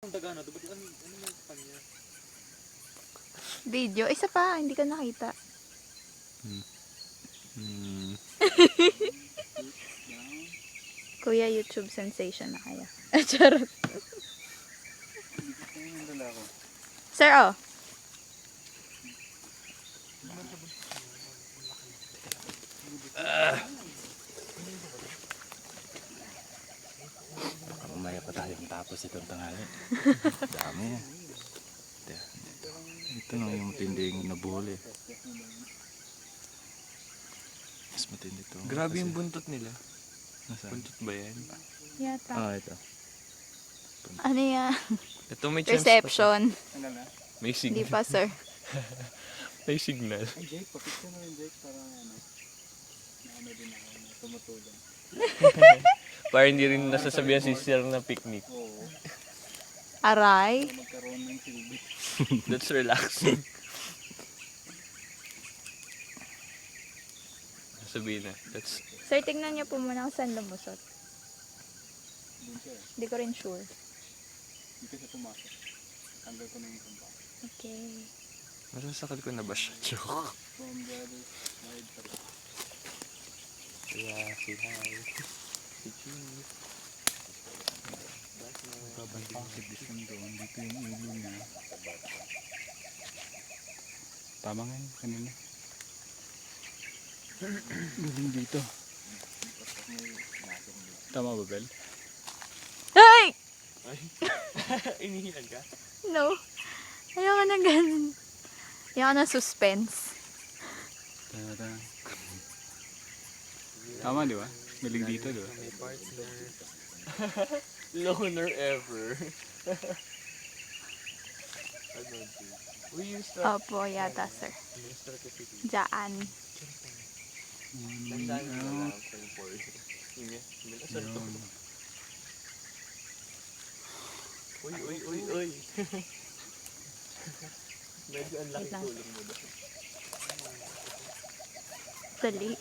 kung tagana to, ba't ano yung kanya? Video. Isa pa, hindi ka nakita. Kuya, YouTube sensation na kaya. Charot. Sir, oh. Mamaya pa tayong tapos itong tanghali. Dami yan. Ito na yung matinding nabuhuli. Mas matindi ito. Grabe yung buntot nila. Nasaan? Buntot ba yan? Yata. Ah, ito. Ano yan? Ito may chance. Perception. May Hindi signal. pa, sir. May signal. Ay, Jake, papicture mo yung Jake para ano din ako na tumutulong. Para hindi rin nasasabihan si Sir na picnic. Oo, Aray. magkaroon ng silbi. That's relaxing. Sabihin na. That's Sir, tignan niyo po muna kung saan lumusot. Doon siya eh. Hindi ko rin sure. Hindi ka siya pumasok. Tanggal ko na yung kumpa. Okay. masasakal ko na ba siya? Joke. From the other side pa rin. Yeah, say hi. Si Chief. Bakit disan doon? Dito yung ulo niya. Tama nga yun, kanina. Galing dito. Tama ba, Bel? Hey! Ay! Inihilan ka? No. Ayoko na ganun. Ayoko na suspense. Tara. Tama, di ba? Galing dito, di ba? May partner. Loner ever. Ano din? We used to... Opo, yata, sir. We used to Diyan. Nasaan na lang for Sige, bilasan to. Uy. Medyo ang laki Wait lang. tulong mo doon. Dali.